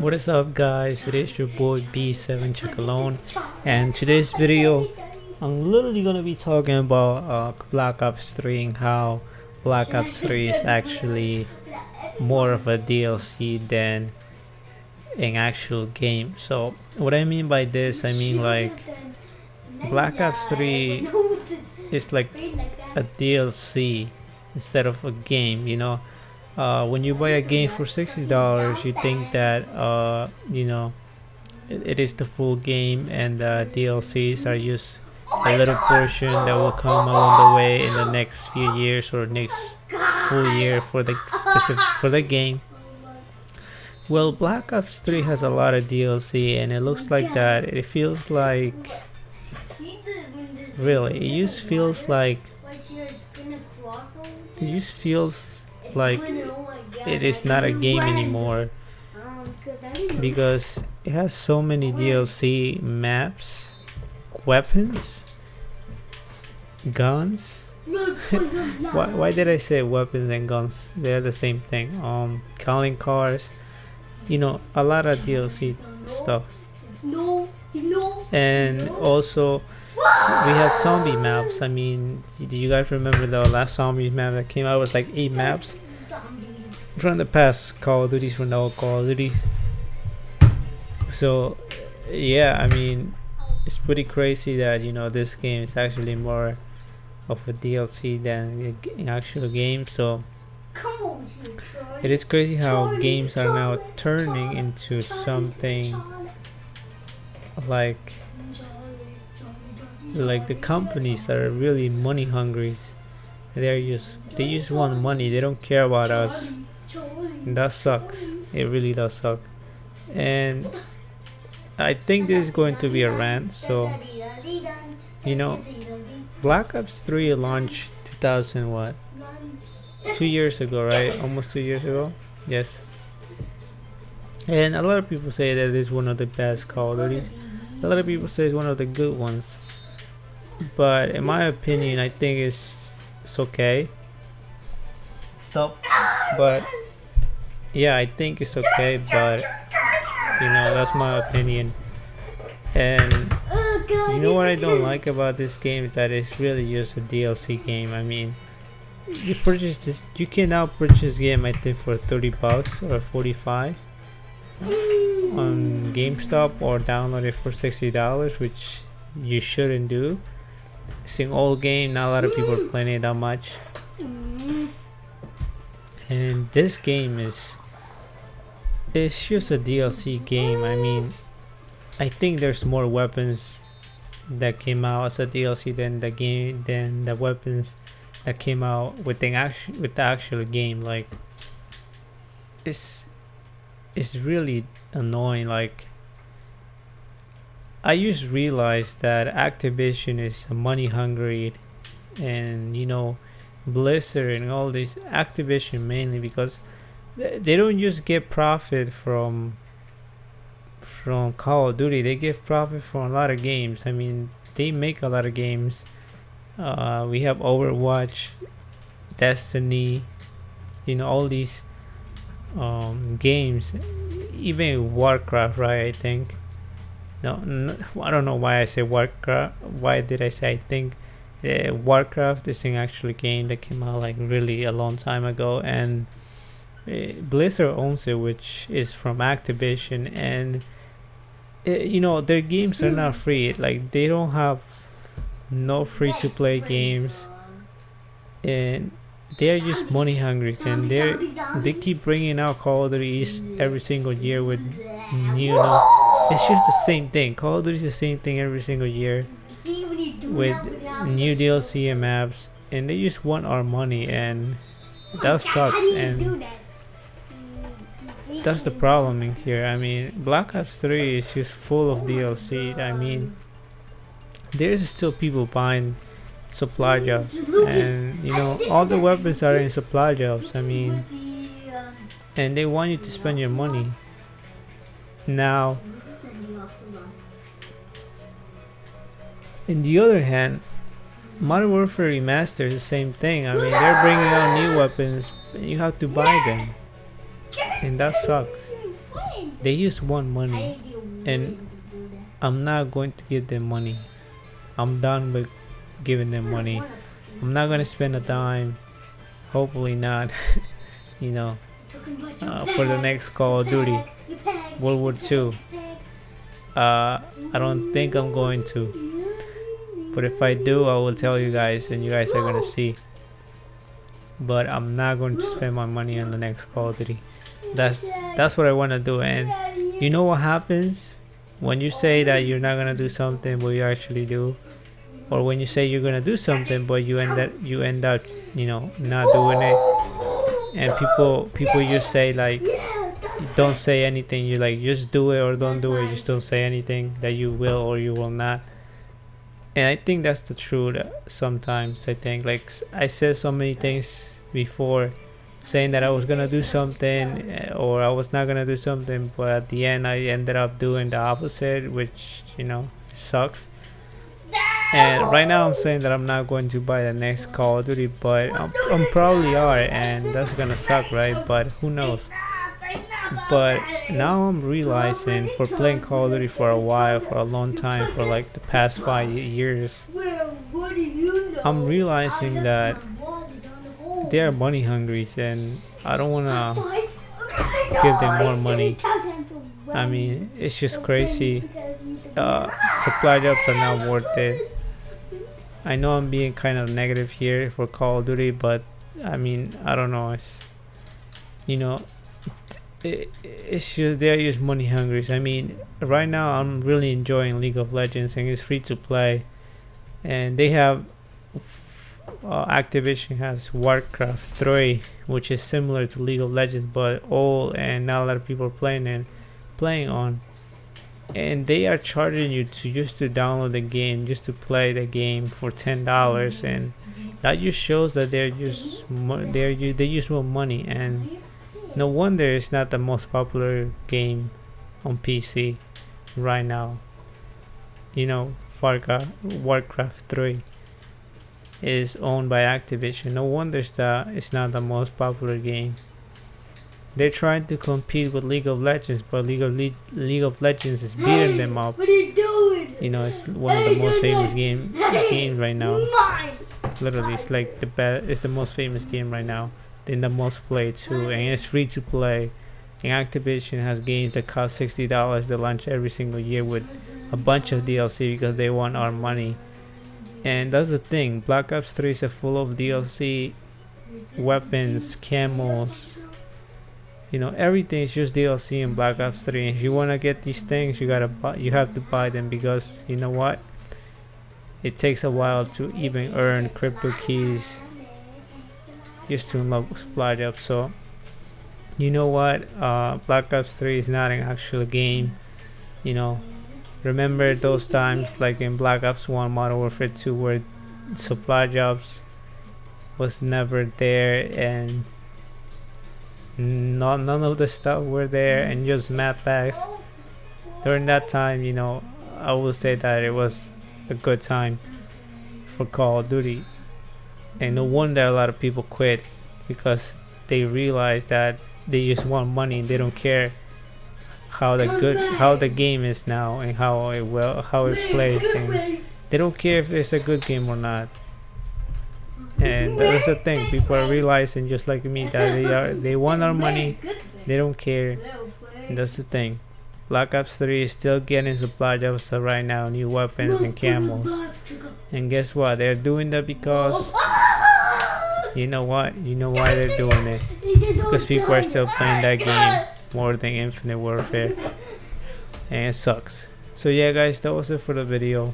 What is up, guys? It is your boy B7 Chacalon, and today's video I'm literally gonna be talking about Black Ops 3 and how Black Ops 3 is actually more of a DLC than an actual game. So what I mean by this, I mean like Black Ops 3 is like a DLC instead of a game, you know. When you buy a game for $60, you think that it is the full game, and the DLCs are just a little portion that will come along the way in the next few years or next full year for the game. Well, Black Ops 3 has a lot of DLC, and it looks like that. It feels like, really, it just feels like it is not a game anymore, because it has so many DLC maps, weapons, guns. why did I say weapons and guns? They're the same thing. Calling cars, you know, a lot of DLC stuff. And also we have zombie maps. I mean, do you guys remember the last zombie map that came out? It was like 8 maps from the past Call of Duties, from the old Call of Duties. So yeah, I mean, it's pretty crazy that, you know, this game is actually more of a DLC than an actual game. So it is crazy how games are now turning into something like the companies that are really money hungry. They just want money. They don't care about us, and that sucks. It really does suck. And I think this is going to be a rant. So, you know, Black Ops 3 launched 2000 what? 2 years ago, right? Almost 2 years ago. Yes. And a lot of people say that it's one of the best Call of Duties. A lot of people say it's one of the good ones. But in my opinion, I think it's okay. Stop. But yeah, I think it's okay, but you know, that's my opinion. And you know what I don't like about this game is that it's really just a DLC game. I mean, you can now purchase this game, I think, for 30 bucks or 45 on GameStop, or download it for $60, which you shouldn't do. It's an old game, not a lot of people are playing it that much. And this game it's just a DLC game. I mean, I think there's more weapons that came out as a DLC than the weapons that came out with the actual game. Like, it's really annoying. Like, I just realized that Activision is money hungry, and you know, Blizzard and all these, Activision mainly, because they don't just get profit from Call of Duty. They get profit from a lot of games. I mean, they make a lot of games. We have Overwatch, Destiny, you know, all these games, even Warcraft, right? I think. No, I don't know why I say Warcraft. Why did I say I think? Warcraft is an actual game that came out like really a long time ago, and Blizzard owns it, which is from Activision. And you know, their games are not free. Like, they don't have no free to play games, and they're just money hungry, and they keep bringing out Call of Duty every single year with new. It's just the same thing. Call of Duty is the same thing every single year with new DLC and maps, and they just want our money, and that sucks. And that's the problem in here. I mean, Black Ops 3 is just full of DLC. I mean, there's still people buying supply jobs, and you know, all the weapons are in supply jobs. I mean, and they want you to spend your money. Now, in the other hand, Modern Warfare Remastered is the same thing. I mean, they're bringing out new weapons, and you have to buy them, and that sucks. They just want money, and I'm not going to give them money. I'm done with giving them money. I'm not gonna spend a dime. Hopefully not. You know, for the next Call of Duty, World War II. I don't think I'm going to. But if I do, I will tell you guys, and you guys are gonna see. But I'm not going to spend my money on the next Call of Duty. That's what I want to do. And you know what happens when you say that you're not gonna do something, but you actually do, or when you say you're gonna do something, but you end up, you know, not doing it. And people just say like, don't say anything. You like, just do it or don't do it. Just don't say anything that you will or you will not. And I think that's the truth. Sometimes I think, like, I said so many things before, saying that I was gonna do something or I was not gonna do something, but at the end I ended up doing the opposite, which, you know, sucks. And right now I'm saying that I'm not going to buy the next Call of Duty, but I'm probably are, and that's gonna suck, right? But who knows? But now I'm realizing, for playing Call of Duty for a while, for a long time, for like the past 5 years, I'm realizing that they are money hungry, and I don't want to give them more money. I mean, it's just crazy. Supply drops are not worth it. I know I'm being kind of negative here for Call of Duty, but I mean, I don't know. It's, you know, it's just they're just money hungry. I mean, right now I'm really enjoying League of Legends, and it's free to play. And they have Activision has Warcraft 3, which is similar to League of Legends, but old and not a lot of people are playing on. And they are charging you to just to download the game, just to play the game for $10, and that just shows that they just want money. And no wonder it's not the most popular game on PC right now. You know, Warcraft 3 is owned by Activision. No wonder that it's not the most popular game. They're trying to compete with League of Legends, but League of Legends is beating them up. What are you doing? You know, it's one of the most famous games right now. Literally, it's like it's the most famous game right now, and the most played too, and it's free to play. And Activision has games that cost $60 to launch every single year with a bunch of DLC because they want our money. And that's the thing. Black Ops 3 is full of DLC, weapons, camos. You know, everything is just DLC in Black Ops 3. If you wanna get these things, you have to buy them, because you know what? It takes a while to even earn crypto keys just to unlock supply drops. So you know what? Black Ops 3 is not an actual game. You know, remember those times like in Black Ops 1, Modern Warfare 2, where supply drops was never there, and none of the stuff were there, and just map packs. During that time, you know, I would say that it was a good time for Call of Duty. And no wonder a lot of people quit, because they realize that they just want money. They don't care how the game is now and how it plays, and they don't care if it's a good game or not. And that's the thing, people are realizing, just like me, that they want our money, they don't care. And that's the thing. Black Ops 3 is still getting supply drops right now, new weapons and camos. And guess what? They're doing that because, you know what? You know why they're doing it? Because people are still playing that game more than Infinite Warfare. And it sucks. So yeah guys, that was it for the video.